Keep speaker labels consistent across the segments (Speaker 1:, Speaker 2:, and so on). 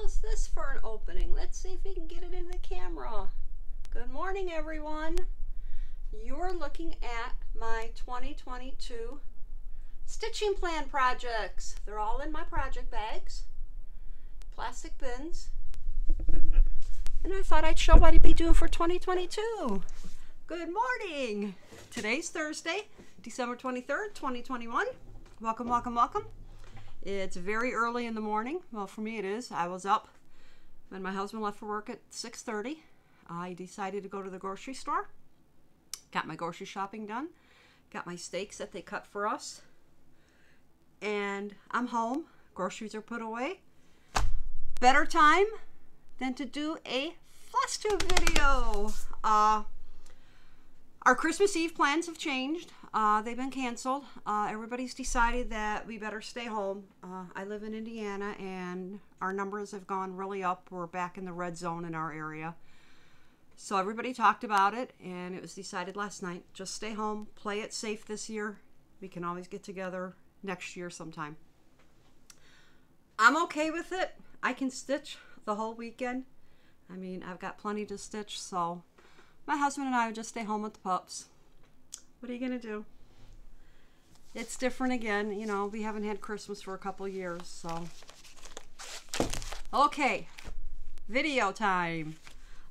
Speaker 1: How's this for an opening? Let's see if we can get it in the camera. Good morning, everyone. You're looking at my 2022 stitching plan projects. They're all in my project bags, plastic bins, and I thought I'd show what I'd be doing for 2022. Good morning. Today's Thursday, December 23rd, 2021. Welcome, welcome, welcome. It's very early in the morning. Well, for me it is. I was up when my husband left for work at 6:30. I decided to go to the grocery store. Got my grocery shopping done. Got my steaks that they cut for us. And I'm home. Groceries are put away. Better time than to do a Floss Tube video. Our Christmas Eve plans have changed. They've been canceled. Everybody's decided that we better stay home. I live in Indiana and our numbers have gone really up. We're back in the red zone in our area. So everybody talked about it and it was decided last night, just stay home, play it safe this year. We can always get together next year sometime. I'm okay with it. I can stitch the whole weekend. I mean, I've got plenty to stitch, so my husband and I would just stay home with the pups. What are you going to do? It's different again. You know, we haven't had Christmas for a couple years, so. Okay, video time.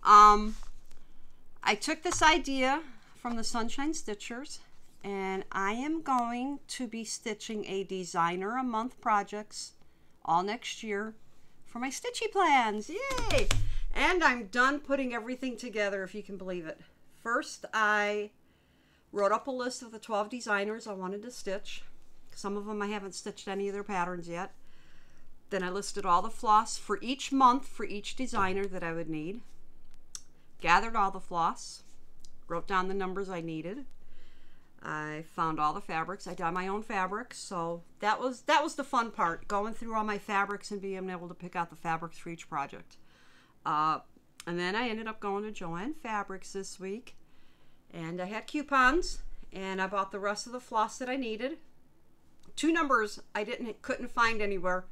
Speaker 1: I took this idea from the Sunshine Stitchers, and I am going to be stitching a designer a month projects all next year for my Stitchy plans. Yay! And I'm done putting everything together, if you can believe it. First, I wrote up a list of the 12 designers I wanted to stitch. Some of them I haven't stitched any of their patterns yet. Then I listed all the floss for each month for each designer that I would need. Gathered all the floss. Wrote down the numbers I needed. I found all the fabrics. I dyed my own fabrics, so that was the fun part, going through all my fabrics and being able to pick out the fabrics for each project. And then I ended up going to Joann Fabrics this week, and I had coupons, and I bought the rest of the floss that I needed. Two numbers I couldn't find anywhere,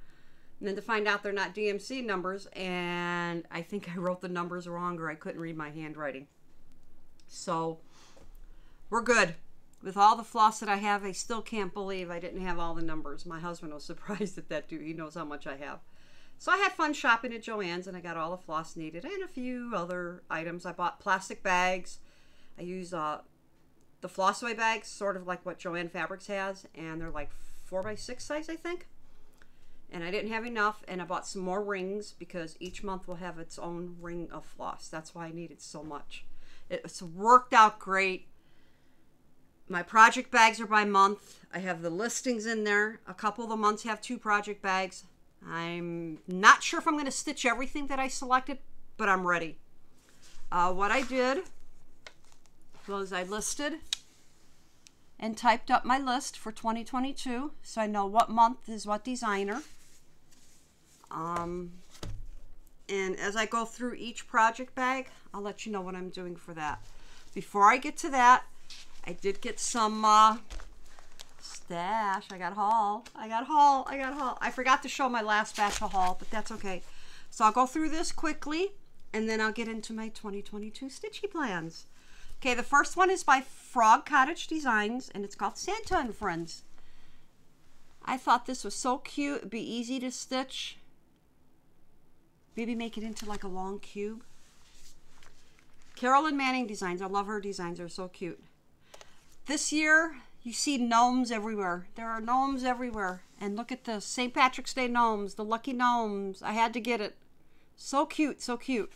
Speaker 1: and then to find out they're not DMC numbers, and I think I wrote the numbers wrong, or I couldn't read my handwriting. So we're good. With all the floss that I have, I still can't believe I didn't have all the numbers. My husband was surprised at that too. He knows how much I have. So I had fun shopping at Joann's, and I got all the floss needed and a few other items. I bought plastic bags. I use the floss away bags, sort of like what Joann Fabrics has, and they're like 4x6 size, I think. And I didn't have enough, and I bought some more rings because each month will have its own ring of floss. That's why I needed so much. It's worked out great. My project bags are by month. I have the listings in there. A couple of the months have 2 project bags. I'm not sure if I'm going to stitch everything that I selected, but I'm ready. What I did was I listed and typed up my list for 2022, so I know what month is what designer. And as I go through each project bag, I'll let you know what I'm doing for that. Before I get to that, I did get some stash. I got haul. I forgot to show my last batch of haul, but that's okay. So I'll go through this quickly, and then I'll get into my 2022 Stitchy plans. Okay, the first one is by Frog Cottage Designs, and it's called Santa and Friends. I thought this was so cute. It'd be easy to stitch. Maybe make it into like a long cube. Carolyn Manning Designs. I love her designs. They're so cute. This year, you see gnomes everywhere. There are gnomes everywhere. And look at the St. Patrick's Day gnomes, the lucky gnomes. I had to get it. So cute, so cute.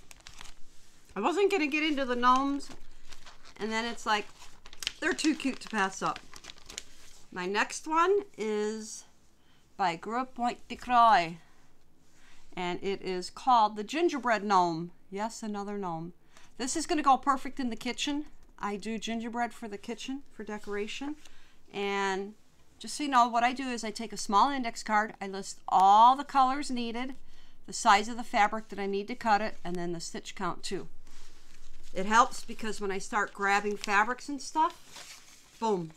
Speaker 1: I wasn't going to get into the gnomes, and then it's like, they're too cute to pass up. My next one is by Groupe Pointe de Croix, and it is called the Gingerbread Gnome. Yes, another gnome. This is going to go perfect in the kitchen. I do gingerbread for the kitchen for decoration, and just so you know, what I do is I take a small index card, I list all the colors needed, the size of the fabric that I need to cut it, and then the stitch count too. It helps because when I start grabbing fabrics and stuff, boom,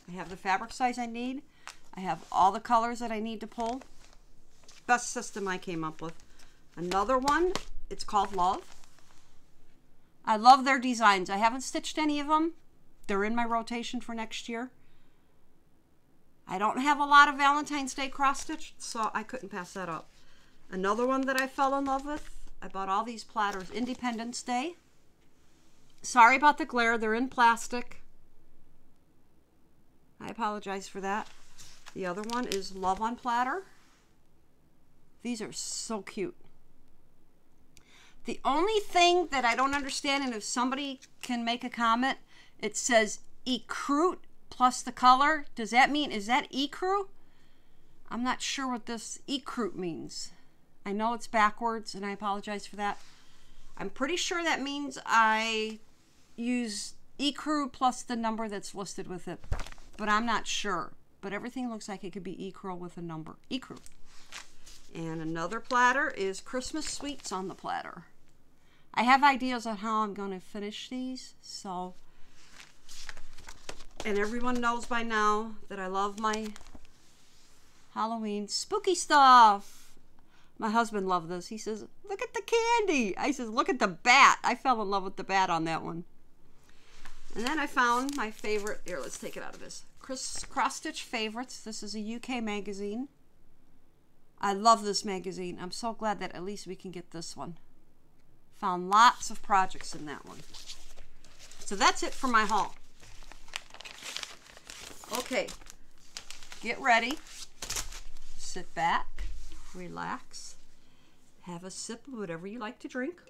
Speaker 1: I have the fabric size I need, I have all the colors that I need to pull. Best system I came up with. Another one, it's called Love. I love their designs. I haven't stitched any of them. They're in my rotation for next year. I don't have a lot of Valentine's Day cross stitch, so I couldn't pass that up. Another one that I fell in love with, I bought all these platters. Independence Day. Sorry about the glare. They're in plastic. I apologize for that. The other one is Love on Platter. These are so cute. The only thing that I don't understand, and if somebody can make a comment, it says ecru plus the color. Does that mean, is that ecru? I'm not sure what this ecru means. I know it's backwards, and I apologize for that. I'm pretty sure that means I use ecru plus the number that's listed with it, but I'm not sure. But everything looks like it could be ecru with a number. Ecru. And another platter is Christmas Sweets on the platter. I have ideas on how I'm going to finish these, so, and everyone knows by now that I love my Halloween spooky stuff. My husband loved this. He says, look at the candy. I says, look at the bat. I fell in love with the bat on that one. And then I found my favorite, here, let's take it out of this. Cross Stitch Favorites. This is a UK magazine. I love this magazine. I'm so glad that at least we can get this one. Found lots of projects in that one. So that's it for my haul. Okay, get ready. Sit back, relax, have a sip of whatever you like to drink.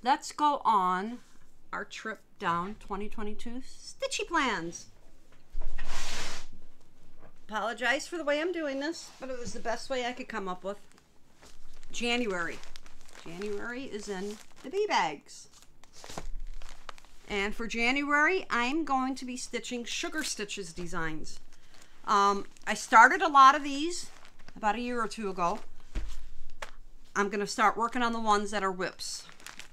Speaker 1: Let's go on our trip down 2022 Stitchy plans. Apologize for the way I'm doing this, but it was the best way I could come up with. January. January is in the bee bags. And for January, I'm going to be stitching Sugar Stitches designs. I started a lot of these about a year or two ago. I'm going to start working on the ones that are whips.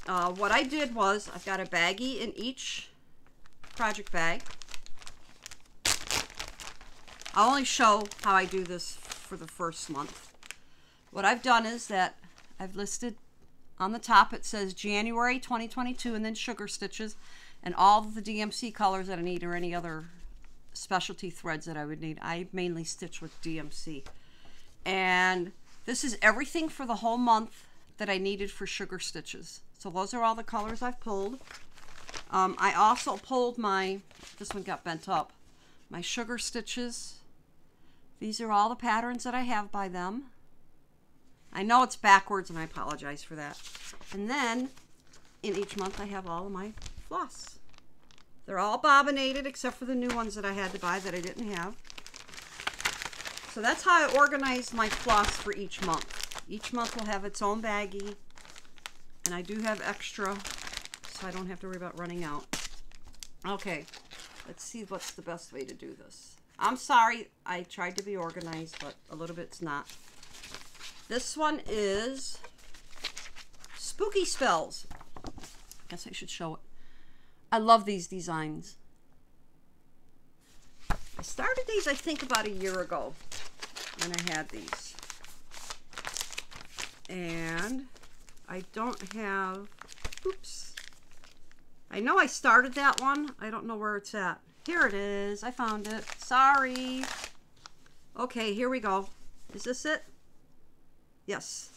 Speaker 1: What I did was, I've got a baggie in each project bag. I'll only show how I do this for the first month. What I've done is that I've listed on the top, it says January 2022 and then Sugar Stitches and all the DMC colors that I need or any other specialty threads that I would need. I mainly stitch with DMC. And this is everything for the whole month that I needed for Sugar Stitches. So those are all the colors I've pulled. I also pulled my, this one got bent up, my Sugar Stitches. These are all the patterns that I have by them. I know it's backwards and I apologize for that. And then in each month I have all of my floss. They're all bobbinated except for the new ones that I had to buy that I didn't have. So that's how I organized my floss for each month. Each month will have its own baggie, and I do have extra so I don't have to worry about running out. Okay, let's see what's the best way to do this. I'm sorry, I tried to be organized, but a little bit's not. This one is Spooky Spells. I guess I should show it. I love these designs. I started these, I think, about a year ago when I had these. And I don't have, oops. I know I started that one. I don't know where it's at. Here it is. I found it. Sorry. Okay, here we go. Is this it? Yes.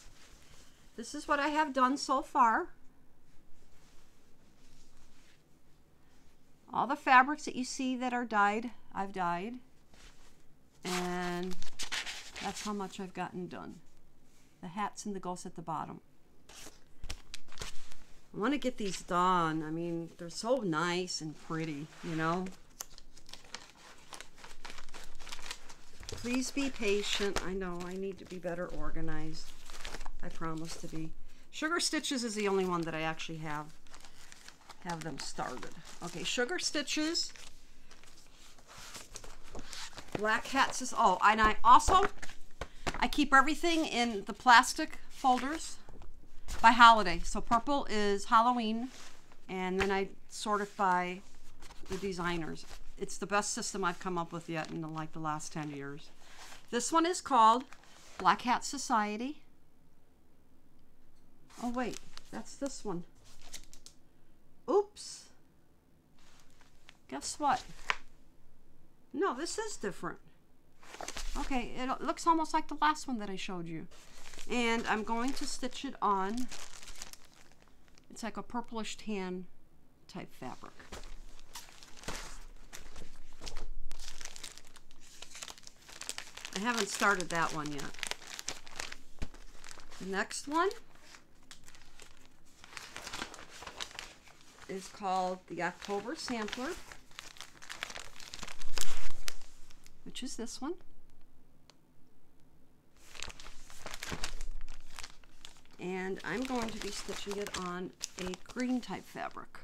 Speaker 1: This is what I have done so far. All the fabrics that you see that are dyed, I've dyed. And that's how much I've gotten done. The hats and the ghosts at the bottom. I want to get these done. I mean, they're so nice and pretty, you know. Please be patient. I know I need to be better organized. I promise to be. Sugar Stitches is the only one that I actually have them started. Okay, Sugar Stitches. Black Hats is, oh, and I keep everything in the plastic folders by holiday. So purple is Halloween, and then I sort it by the designers. It's the best system I've come up with yet in like the last 10 years. This one is called Black Hat Society. Oh wait, that's this one. Oops. Guess what? No, this is different. Okay, it looks almost like the last one that I showed you. And I'm going to stitch it on. It's like a purplish tan type fabric. I haven't started that one yet. The next one is called the October Sampler, which is this one. And I'm going to be stitching it on a green type fabric.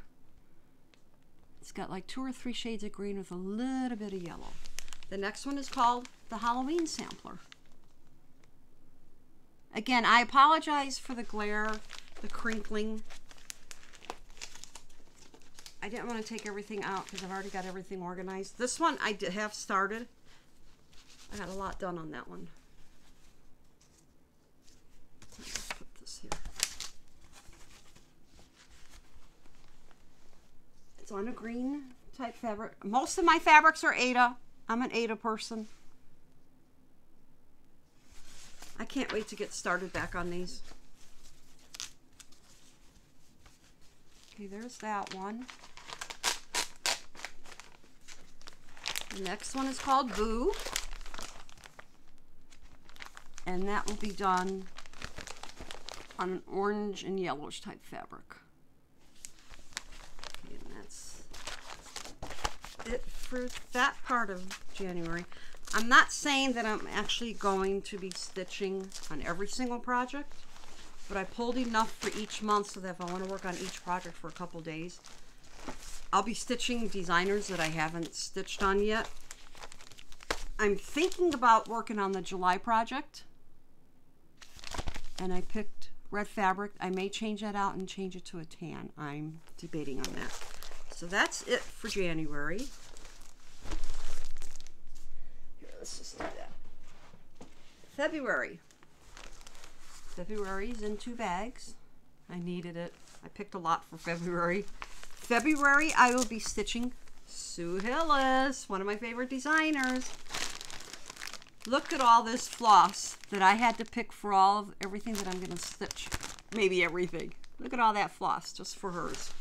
Speaker 1: It's got like 2 or 3 shades of green with a little bit of yellow. The next one is called the Halloween Sampler. Again, I apologize for the glare, the crinkling. I didn't want to take everything out because I've already got everything organized. This one I have started. I got a lot done on that one. Let's put this here. It's on a green type fabric. Most of my fabrics are Aida. I'm an Aida person. I can't wait to get started back on these. Okay, there's that one. The next one is called Boo. And that will be done on an orange and yellowish type fabric. Okay, and that's it for that part of January. I'm not saying that I'm actually going to be stitching on every single project, but I pulled enough for each month so that if I want to work on each project for a couple days, I'll be stitching designers that I haven't stitched on yet. I'm thinking about working on the July project, and I picked red fabric. I may change that out and change it to a tan. I'm debating on that. So that's it for January. Let's just do that. February. February is in 2 bags. I needed it. I picked a lot for February. February, I will be stitching Sue Hillis, one of my favorite designers. Look at all this floss that I had to pick for all of everything that I'm going to stitch. Maybe everything. Look at all that floss just for hers.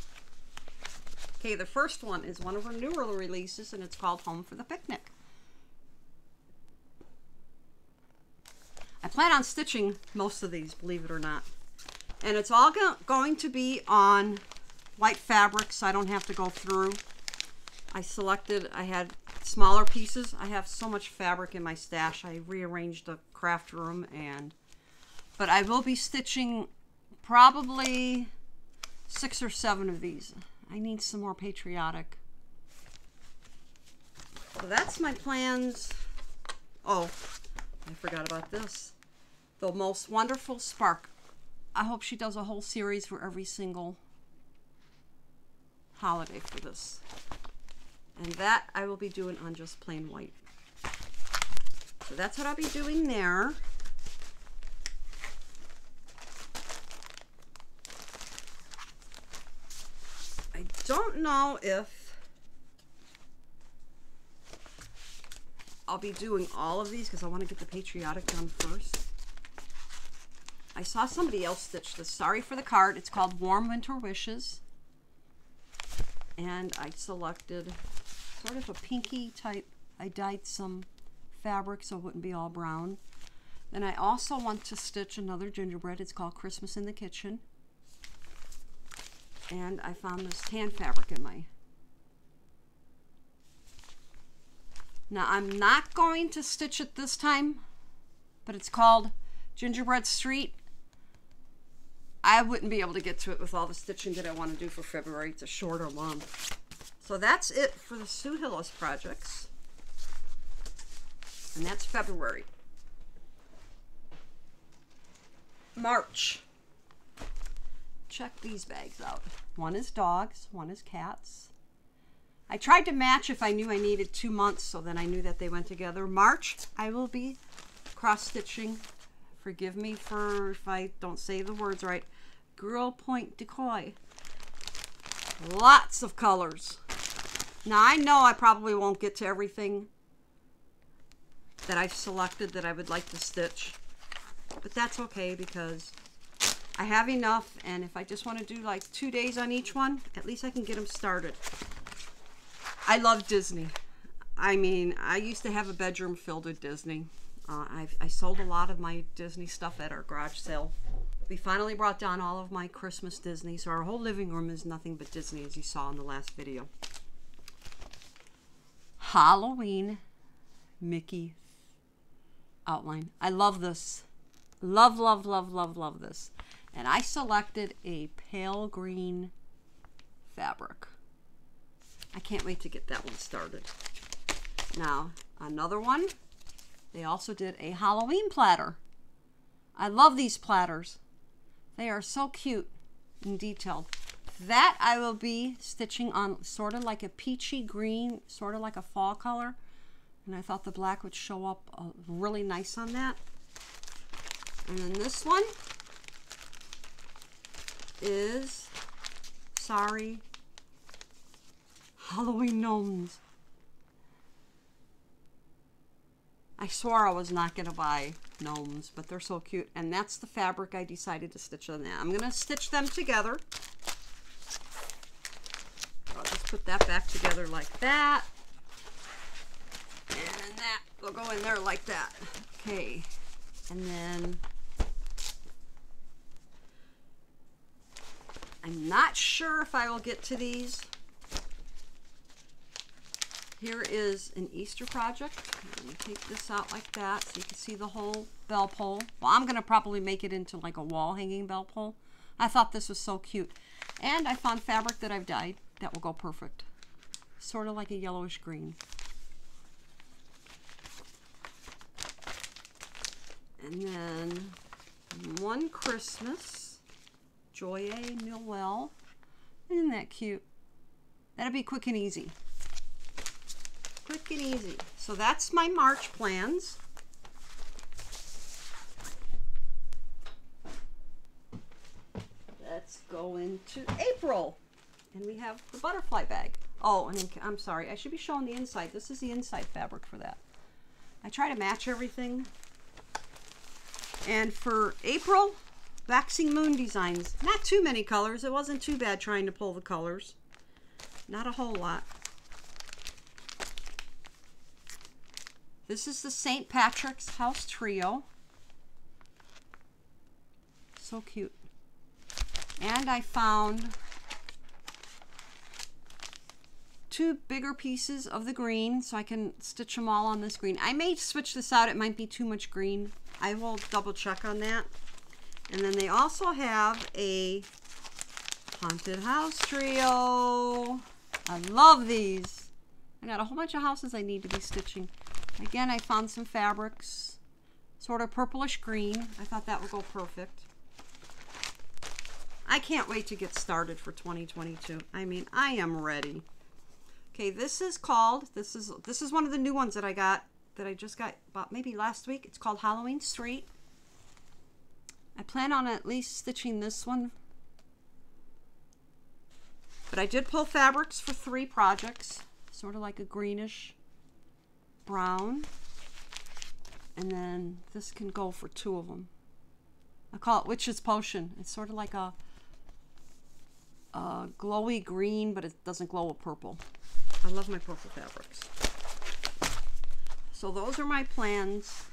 Speaker 1: Okay, the first one is one of her newer releases, and it's called Home for the Picnic. I plan on stitching most of these, believe it or not. And it's all going to be on white fabric, so I don't have to go through. I had smaller pieces. I have so much fabric in my stash. I rearranged the craft room, but I will be stitching probably 6 or 7 of these. I need some more patriotic. So that's my plans. Oh, I forgot about this. The Most Wonderful Spark. I hope she does a whole series for every single holiday for this. And that I will be doing on just plain white. So that's what I'll be doing there. I don't know if I'll be doing all of these because I want to get the patriotic done first. I saw somebody else stitch this. Sorry for the card. It's called Warm Winter Wishes. And I selected sort of a pinky type. I dyed some fabric so it wouldn't be all brown. Then I also want to stitch another gingerbread. It's called Christmas in the Kitchen. And I found this tan fabric in my... Now I'm not going to stitch it this time, but it's called Gingerbread Street. I wouldn't be able to get to it with all the stitching that I want to do for February. It's a shorter month. So that's it for the Sue Hillis projects. And that's February. March. Check these bags out. One is dogs, one is cats. I tried to match if I knew I needed 2 months, so then I knew that they went together. March, I will be cross-stitching Forgive me for if I don't say the words right. Girl Point Decoy. Lots of colors. Now I know I probably won't get to everything that I've selected that I would like to stitch, but that's okay because I have enough, and if I just want to do like 2 days on each one, at least I can get them started. I love Disney. I mean, I used to have a bedroom filled with Disney. I sold a lot of my Disney stuff at our garage sale. We finally brought down all of my Christmas Disney, so our whole living room is nothing but Disney, as you saw in the last video. Halloween Mickey outline. I love this. Love, love, love, love, love this. And I selected a pale green fabric. I can't wait to get that one started. Now, another one. They also did a Halloween platter. I love these platters. They are so cute and detailed. That I will be stitching on sort of like a peachy green, sort of like a fall color. And I thought the black would show up really nice on that. And then this one is, sorry, Halloween gnomes. I swore I was not going to buy gnomes, but they're so cute. And that's the fabric I decided to stitch on that. I'm going to stitch them together. I'll just put that back together like that. And that will go in there like that. Okay. And then I'm not sure if I will get to these. Here is an Easter project. Let me take this out like that so you can see the whole bell pull. Well, I'm going to probably make it into like a wall hanging bell pull. I thought this was so cute. And I found fabric that I've dyed that will go perfect. Sort of like a yellowish green. And then One Christmas, Joye Millwell. Isn't that cute? That'll be quick and easy. Quick and easy. So that's my March plans. Let's go into April. And we have the butterfly bag. Oh, and I'm sorry, I should be showing the inside. This is the inside fabric for that. I try to match everything. And for April, Waxing Moon designs. Not too many colors. It wasn't too bad trying to pull the colors. Not a whole lot. This is the St. Patrick's House Trio. So cute. And I found 2 bigger pieces of the green so I can stitch them all on this green. I may switch this out. It might be too much green. I will double check on that. And then they also have a Haunted House Trio. I love these. I got a whole bunch of houses I need to be stitching. Again, I found some fabrics, sort of purplish green. I thought that would go perfect. I can't wait to get started for 2022. I mean, I am ready. Okay, this is called, this is one of the new ones that I got, that I just got about maybe last week. It's called Halloween Street. I plan on at least stitching this one. But I did pull fabrics for 3 projects, sort of like a greenish brown. And then this can go for 2 of them. I call it Witch's Potion. It's sort of like a glowy green, but it doesn't glow with purple. I love my purple fabrics. So those are my plans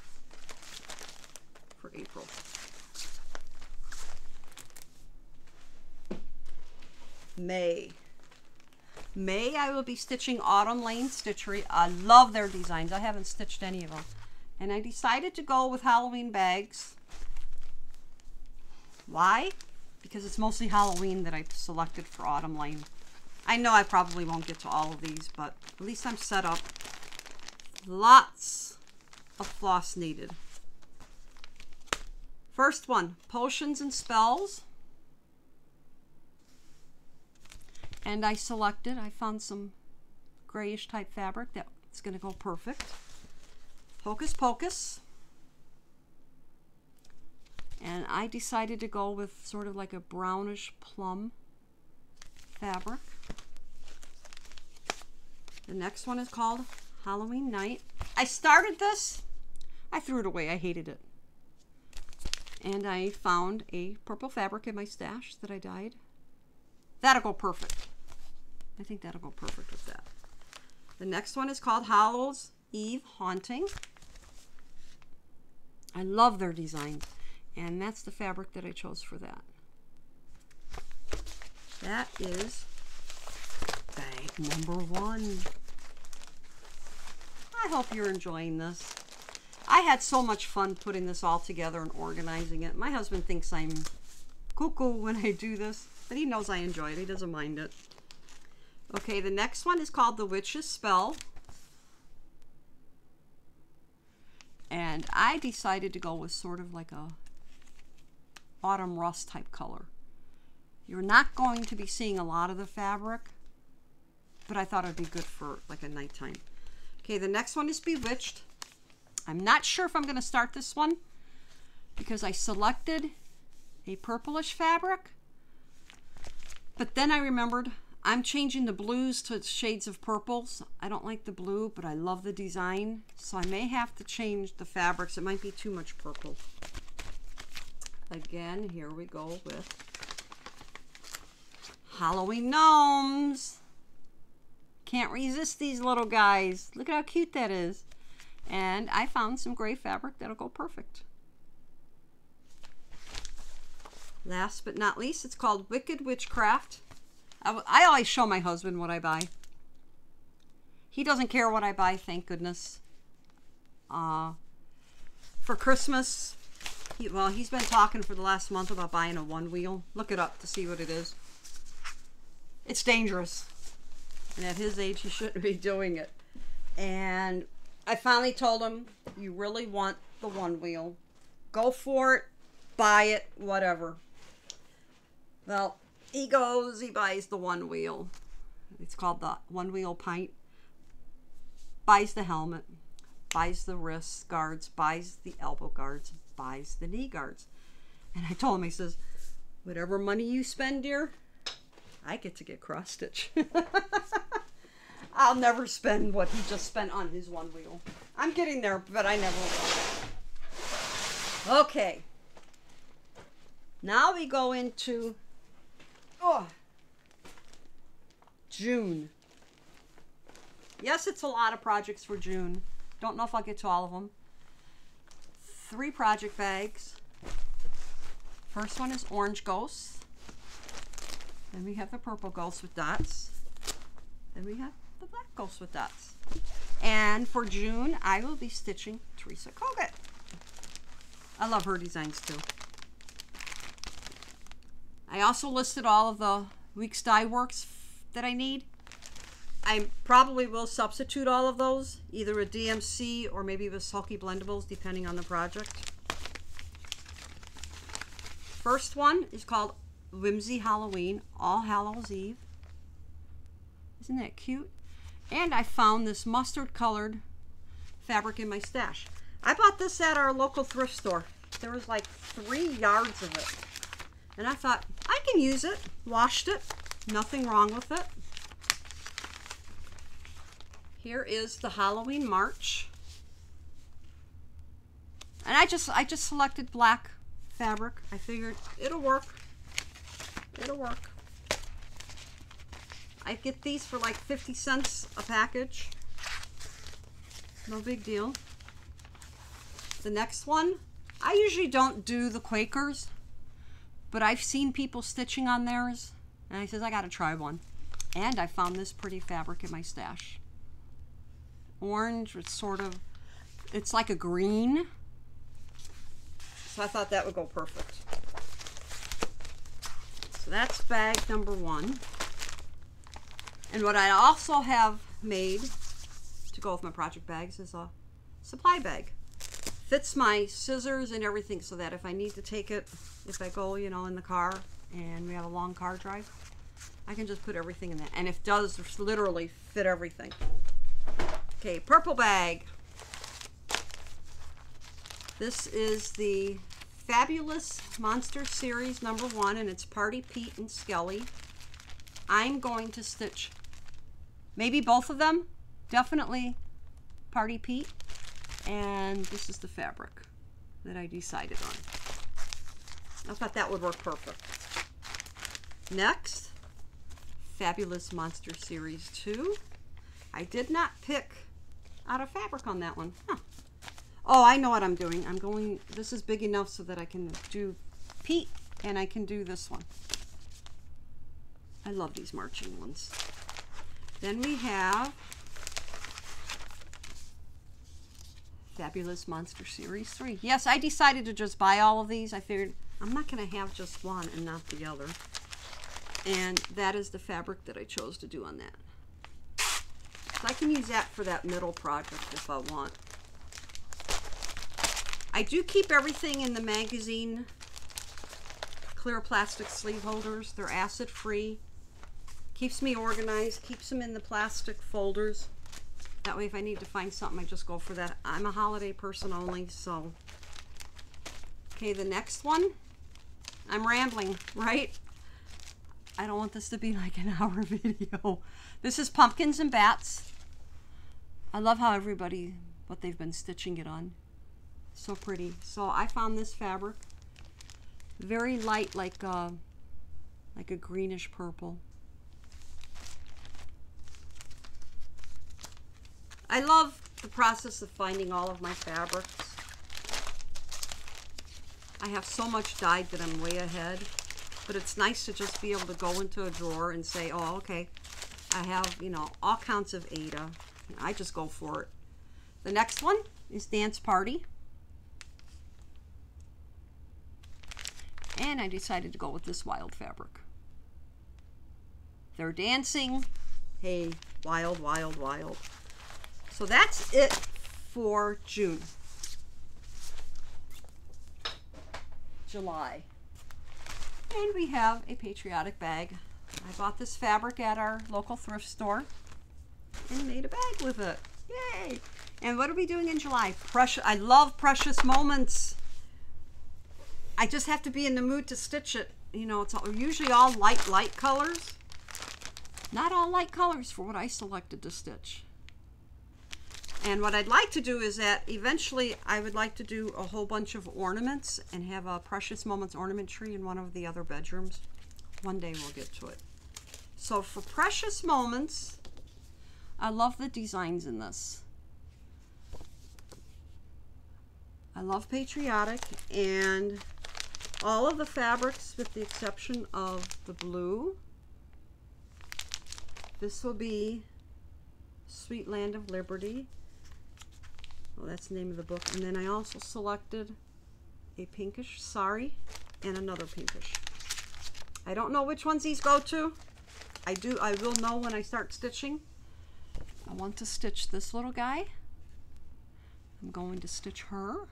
Speaker 1: for April. May, I will be stitching Autumn Lane Stitchery. I love their designs. I haven't stitched any of them. And I decided to go with Halloween bags. Why? Because it's mostly Halloween that I selected for Autumn Lane. I know I probably won't get to all of these, but at least I'm set up. Lots of floss needed. First one, Potions and Spells. And I found some grayish type fabric that's going to go perfect. Hocus Pocus. I decided to go with sort of like a brownish plum fabric. The next one is called Halloween Night. I started this, I threw it away, I hated it. And I found a purple fabric in my stash that I dyed. That'll go perfect. I think that'll go perfect with that. The next one is called Hallows Eve Haunting. I love their designs, and that's the fabric that I chose for that. That is bag number 1. I hope you're enjoying this. I had so much fun putting this all together and organizing it. My husband thinks I'm cuckoo when I do this, but he knows I enjoy it. He doesn't mind it. Okay, the next one is called The Witch's Spell. And I decided to go with sort of like a autumn rust type color. You're not going to be seeing a lot of the fabric, but I thought it'd be good for like a nighttime. Okay, the next one is Bewitched. I'm not sure if I'm going to start this one because I selected a purplish fabric, but then I remembered I'm changing the blues to shades of purples. I don't like the blue, but I love the design, so I may have to change the fabrics. It might be too much purple. Again, here we go with Halloween Gnomes. Can't resist these little guys. Look at how cute that is. And I found some gray fabric that'll go perfect. Last but not least, it's called Wicked Witchcraft. I always show my husband what I buy. He doesn't care what I buy, thank goodness. For Christmas, he's been talking for the last month about buying a 1-wheel. Look it up to see what it is. It's dangerous. And at his age, he shouldn't be doing it. And I finally told him, you really want the 1-wheel. Go for it, buy it, whatever. Well, he goes, he buys the 1-wheel. It's called the 1-wheel pint. Buys the helmet, buys the wrist guards, buys the elbow guards, buys the knee guards. And I told him, he says, whatever money you spend, dear, I get to get cross stitch. I'll never spend what he just spent on his 1-wheel. I'm getting there, but I never will. Okay. Now we go into June. Yes, it's a lot of projects for June. Don't know if I'll get to all of them. 3 project bags. First one is Orange Ghosts. Then we have the purple ghost with dots. Then we have the black ghost with dots. And for June, I will be stitching Teresa Kogut. I love her designs too. I also listed all of the Weeks Dye Works that I need. I probably will substitute all of those, either a DMC or maybe with Sulky Blendables, depending on the project. First one is called Whimsy Halloween, All Hallows Eve. Isn't that cute? And I found this mustard colored fabric in my stash. I bought this at our local thrift store. There was like 3 yards of it. And I thought, I can use it. Washed it. Nothing wrong with it. Here is the Halloween March. And I just selected black fabric. I figured it'll work. It'll work. I get these for like 50 cents a package. No big deal. The next one, I usually don't do the Quakers, but I've seen people stitching on theirs, and I says I gotta try one. And I found this pretty fabric in my stash. Orange, it's like a green. So I thought that would go perfect. So that's bag number 1. And what I also have made to go with my project bags is a supply bag. Fits my scissors and everything so that if I need to take it, if I go, you know, in the car and we have a long car drive, I can just put everything in that. And it does literally fit everything. Okay, purple bag. This is the Fabulous Monster Series #1, and it's Party Pete and Skelly. I'm going to stitch maybe both of them, definitely Party Pete, and this is the fabric that I decided on. I thought that would work perfect. Next, Fabulous Monster Series 2. I did not pick out a fabric on that one. Huh. Oh, I know what I'm doing. I'm going, this is big enough so that I can do Pete and I can do this one. I love these marching ones. Then we have Fabulous Monster Series 3. Yes, I decided to just buy all of these. I figured I'm not going to have just one and not the other. And that is the fabric that I chose to do on that. So I can use that for that middle project if I want. I do keep everything in the magazine clear plastic sleeve holders. They're acid free. Keeps me organized, keeps them in the plastic folders. That way if I need to find something, I just go for that. I'm a holiday person only, so. Okay, the next one. I'm rambling, right? I don't want this to be like an hour video. This is Pumpkins and Bats. I love how everybody, what they've been stitching it on. So pretty. So I found this fabric. Very light, like a greenish purple. I love the process of finding all of my fabrics. I have so much dyed that I'm way ahead, but it's nice to just be able to go into a drawer and say, oh, okay, I have, you know, all kinds of Ada. I just go for it. The next one is Dance Party. And I decided to go with this wild fabric. They're dancing. Hey, wild, wild, wild. So that's it for June. July. And we have a patriotic bag. I bought this fabric at our local thrift store and made a bag with it. Yay! And what are we doing in July? I love Precious Moments. I just have to be in the mood to stitch it. You know, it's usually all light colors. Not all light colors for what I selected to stitch. And what I'd like to do is that eventually I would like to do a whole bunch of ornaments and have a Precious Moments ornament tree in one of the other bedrooms. One day we'll get to it. So for Precious Moments, I love the designs in this. I love patriotic, and all of the fabrics with the exception of the blue. This will be Sweet Land of Liberty. Well, that's the name of the book. And then I also selected a pinkish sari and another pinkish. I don't know which ones these go to. I will know when I start stitching. I want to stitch this little guy. I'm going to stitch her.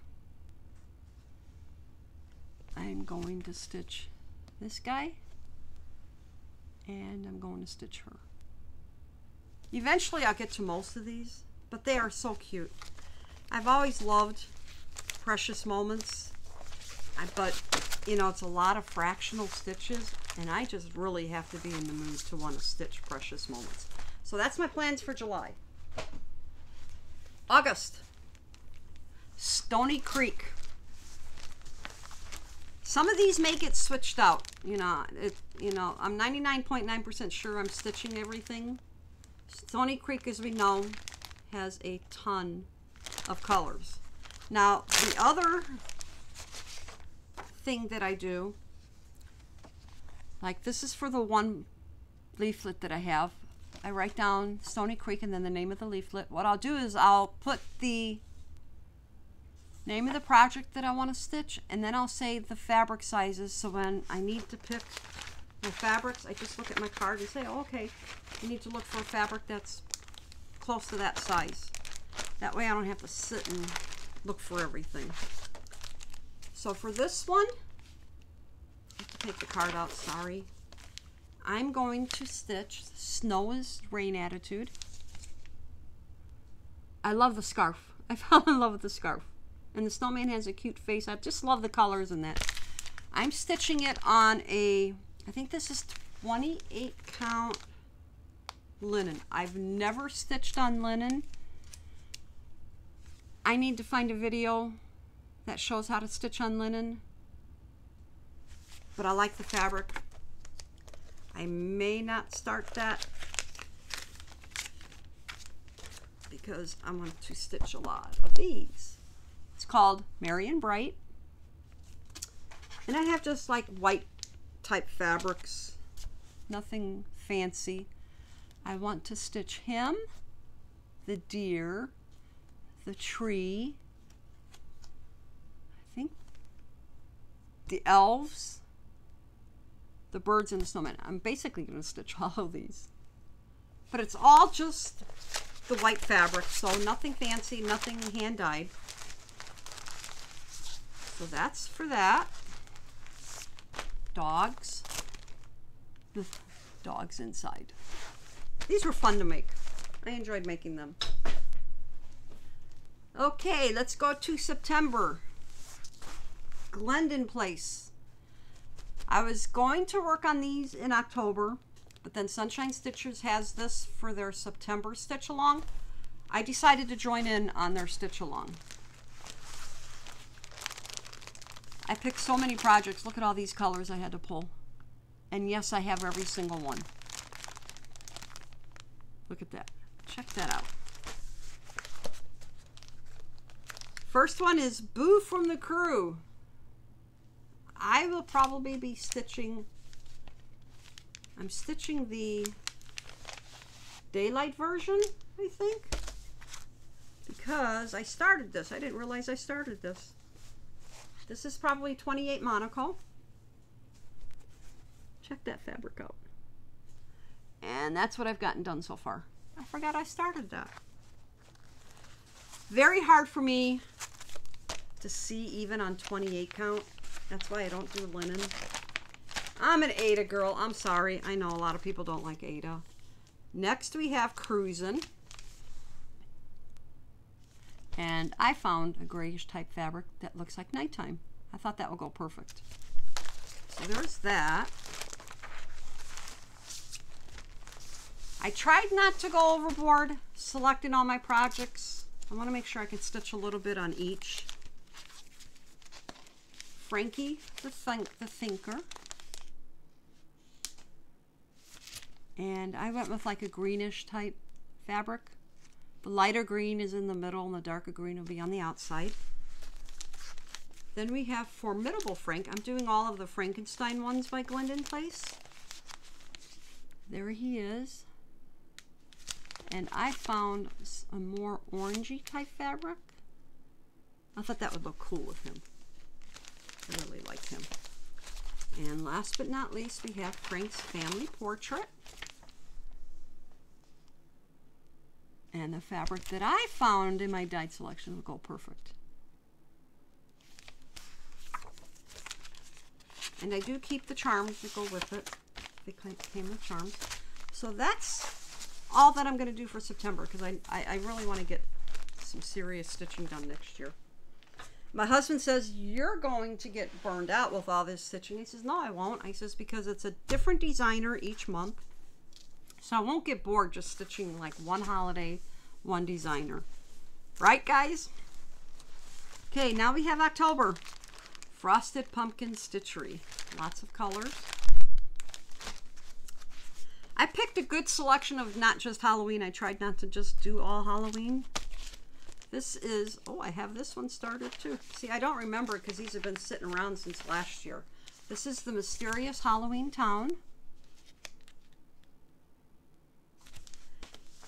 Speaker 1: I'm going to stitch this guy. And I'm going to stitch her. Eventually I'll get to most of these, but they are so cute. I've always loved Precious Moments, but you know, it's a lot of fractional stitches, and I just really have to be in the mood to want to stitch Precious Moments. So that's my plans for July. August, Stony Creek. Some of these may get switched out. You know, I'm 99.9% sure I'm stitching everything. Stony Creek, as we know, has a ton of colors. Now, the other thing that I do, like this is for the one leaflet that I have. I write down Stony Creek and then the name of the leaflet. What I'll do is I'll put the name of the project that I want to stitch, and then I'll say the fabric sizes, so when I need to pick my fabrics, I just look at my card and say, oh, okay, you need to look for a fabric that's close to that size. That way I don't have to sit and look for everything. So for this one, I have to take the card out, sorry. I'm going to stitch Snow is Rain Attitude. I love the scarf. I fell in love with the scarf. And the snowman has a cute face. I just love the colors in that. I'm stitching it on a, I think this is 28 count linen. I've never stitched on linen. I need to find a video that shows how to stitch on linen. But I like the fabric. I may not start that because I want to stitch a lot of these. It's called Merry and Bright. And I have just like white type fabrics. Nothing fancy. I want to stitch him, the deer, the tree, I think the elves, the birds, and the snowman. I'm basically going to stitch all of these. But it's all just the white fabric, so nothing fancy, nothing hand-dyed. So that's for that. Dogs. The dogs inside. These were fun to make. I enjoyed making them. Okay, let's go to September. Glendon Place. I was going to work on these in October, but then Sunshine Stitchers has this for their September stitch along. I decided to join in on their stitch along. I picked so many projects. Look at all these colors I had to pull. And yes, I have every single one. Look at that. Check that out. First one is Boo from the Crew. I will probably be stitching, I'm stitching the daylight version, I think, because I started this. I didn't realize I started this. This is probably 28 monocle. Check that fabric out. And that's what I've gotten done so far. I forgot I started that. Very hard for me to see even on 28 count. That's why I don't do linen. I'm an Ada girl. I'm sorry. I know a lot of people don't like Ada. Next we have Cruisin'. And I found a grayish type fabric that looks like nighttime. I thought that would go perfect. So there's that. I tried not to go overboard selecting all my projects. I want to make sure I can stitch a little bit on each. Frankie the Thinker. And I went with like a greenish type fabric. The lighter green is in the middle and the darker green will be on the outside. Then we have Formidable Frank. I'm doing all of the Frankenstein ones by Glendon Place. There he is. And I found a more orangey type fabric. I thought that would look cool with him. I really like him. And last but not least, we have Frank's Family Portrait. And the fabric that I found in my dyed selection will go perfect. And I do keep the charms that go with it. They came with charms. So that's all that I'm going to do for September, because I really want to get some serious stitching done next year. My husband says, you're going to get burned out with all this stitching. He says, no, I won't. I says, because it's a different designer each month. So I won't get bored just stitching like one holiday, one designer. Right, guys? Okay, now we have October. Frosted Pumpkin Stitchery. Lots of colors. I picked a good selection of not just Halloween. I tried not to just do all Halloween. This is, oh, I have this one started too. See, I don't remember it because these have been sitting around since last year. This is the Mysterious Halloween Town.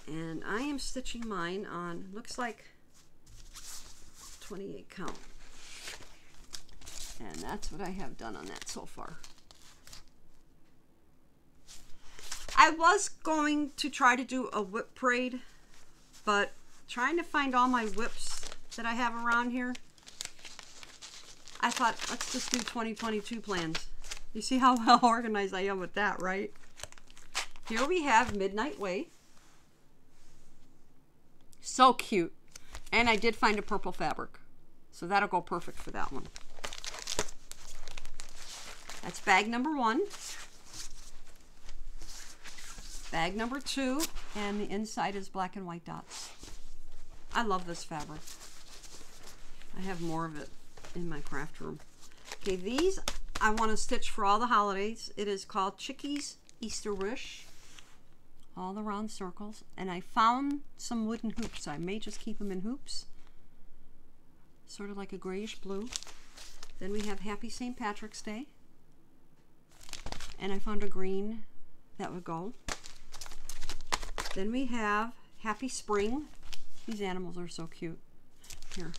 Speaker 1: And I am stitching mine on, looks like 28 count. And that's what I have done on that so far. I was going to try to do a whip braid, but trying to find all my whips that I have around here, I thought, let's just do 2022 plans. You see how well organized I am with that, right? Here we have Midnight Way. So cute. And I did find a purple fabric. So that'll go perfect for that one. That's bag number 1. Bag number 2, and the inside is black and white dots. I love this fabric. I have more of it in my craft room. Okay, these I want to stitch for all the holidays. It is called Chicky's Easter Wish. All the round circles. And I found some wooden hoops. So I may just keep them in hoops. Sort of like a grayish blue. Then we have Happy St. Patrick's Day. And I found a green that would go. Then we have Happy Spring. These animals are so cute. Here.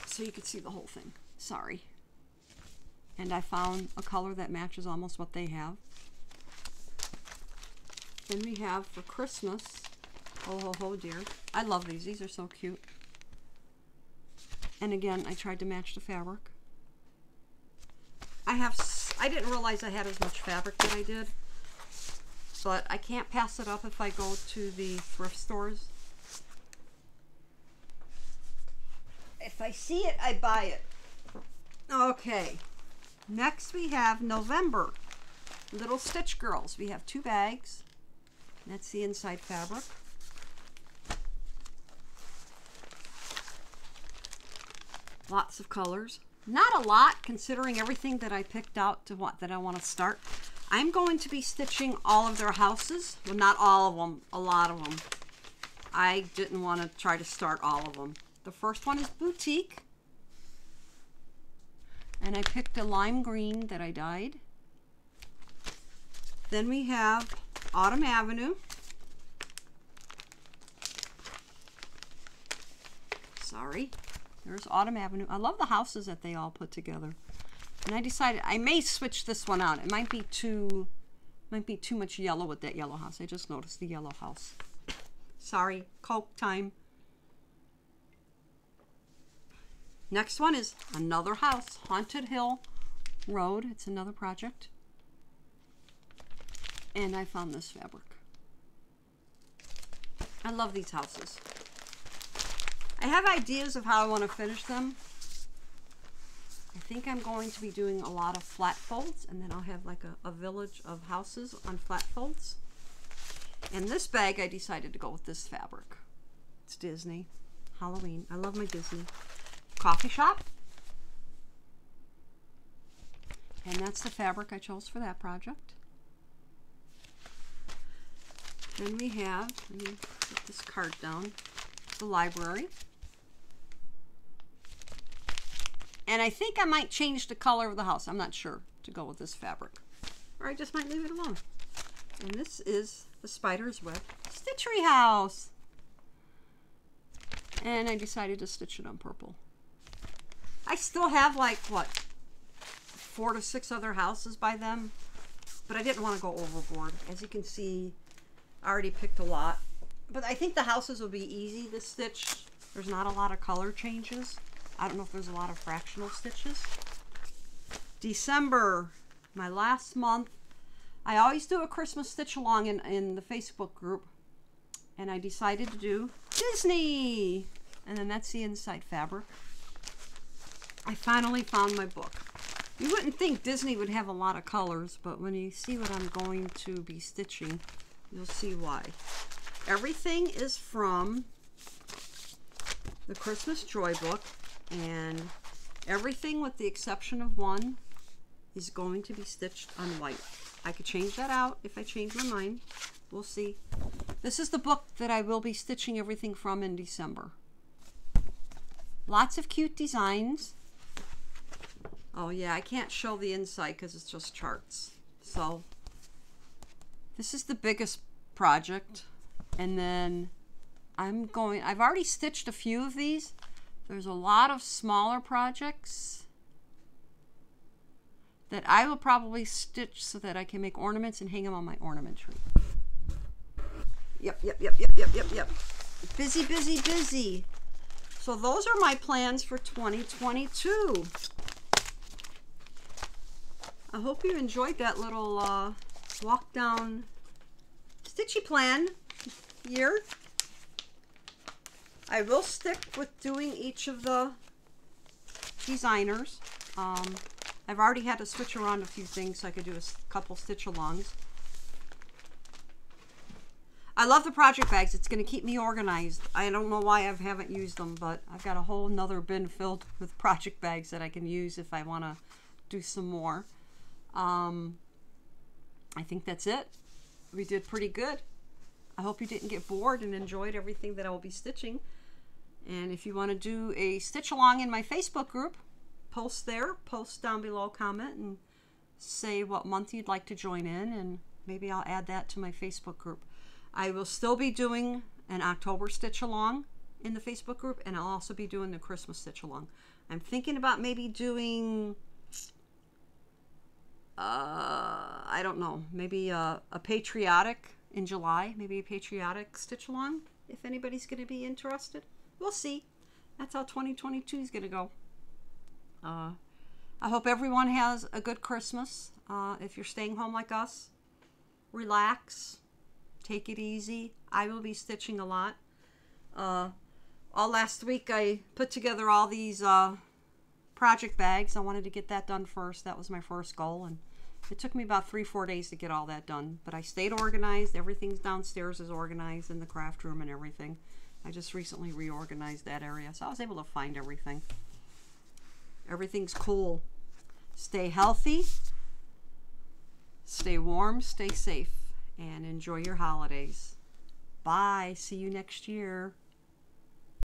Speaker 1: So you can see the whole thing. Sorry. And I found a color that matches almost what they have. Then we have for Christmas, Ho Ho Ho Dear. I love these. These are so cute. And again, I tried to match the fabric. I didn't realize I had as much fabric that I did. But I can't pass it up if I go to the thrift stores. If I see it, I buy it. Okay. Next we have November. Little Stitch Girls. We have 2 bags. That's the inside fabric. Lots of colors. Not a lot considering everything that I picked out that I want to start. I'm going to be stitching all of their houses. Well, not all of them, a lot of them. I didn't want to try to start all of them. The first one is Boutique. And I picked a lime green that I dyed. Then we have Autumn Avenue. Sorry. There's Autumn Avenue. I love the houses that they all put together. And I decided I may switch this one out. It might be too much yellow with that yellow house. I just noticed the yellow house. Sorry, Coke time. Next one is another house, Haunted Hill Road. It's another project. And I found this fabric. I love these houses. I have ideas of how I want to finish them. I think I'm going to be doing a lot of flat folds, and then I'll have like a village of houses on flat folds. And this bag, I decided to go with this fabric. It's Disney, Halloween. I love my Disney. Coffee Shop. And that's the fabric I chose for that project. Then we have, let me put this card down, the library. And I think I might change the color of the house. I'm not sure to go with this fabric. Or I just might leave it alone. And this is the Spider's Web Stitchery House. And I decided to stitch it on purple. I still have like, what, 4 to 6 other houses by them. But I didn't want to go overboard. As you can see, I already picked a lot. But I think the houses will be easy to stitch. There's not a lot of color changes. I don't know if there's a lot of fractional stitches. December, my last month. I always do a Christmas stitch along in the Facebook group. And I decided to do Disney. And then that's the inside fabric. I finally found my book. You wouldn't think Disney would have a lot of colors, but when you see what I'm going to be stitching, you'll see why. Everything is from the Christmas Joy book, and everything with the exception of one is going to be stitched on white. I could change that out if I change my mind. We'll see. This is the book that I will be stitching everything from in December. Lots of cute designs. Oh yeah, I can't show the inside because it's just charts. So this is the biggest project. And then I've already stitched a few of these. There's a lot of smaller projects that I will probably stitch so that I can make ornaments and hang them on my ornament tree. Yep. Busy, busy, busy. So those are my plans for 2022. I hope you enjoyed that little walk down Stitchy plan year. I will stick with doing each of the designers. I've already had to switch around a few things so I could do a couple stitch alongs. I love the project bags. It's going to keep me organized. I don't know why I haven't used them, but I've got a whole nother bin filled with project bags that I can use if I want to do some more. I think that's it. We did pretty good. I hope you didn't get bored and enjoyed everything that I will be stitching. And if you want to do a stitch along in my Facebook group, post there, post down below, comment, and say what month you'd like to join in, and maybe I'll add that to my Facebook group. I will still be doing an October stitch along in the Facebook group, and I'll also be doing the Christmas stitch along. I'm thinking about maybe doing, I don't know, maybe a patriotic in July, maybe a patriotic stitch along, if anybody's going to be interested. We'll see. That's how 2022 is going to go. I hope everyone has a good Christmas. If you're staying home like us, relax. Take it easy. I will be stitching a lot. All last week I put together all these project bags. I wanted to get that done first. That was my first goal, and it took me about 3-4 days to get all that done. But I stayed organized. Everything's downstairs is organized in the craft room and everything. I just recently reorganized that area, so I was able to find everything. Everything's cool. Stay healthy, stay warm, stay safe, and enjoy your holidays. Bye. See you next year.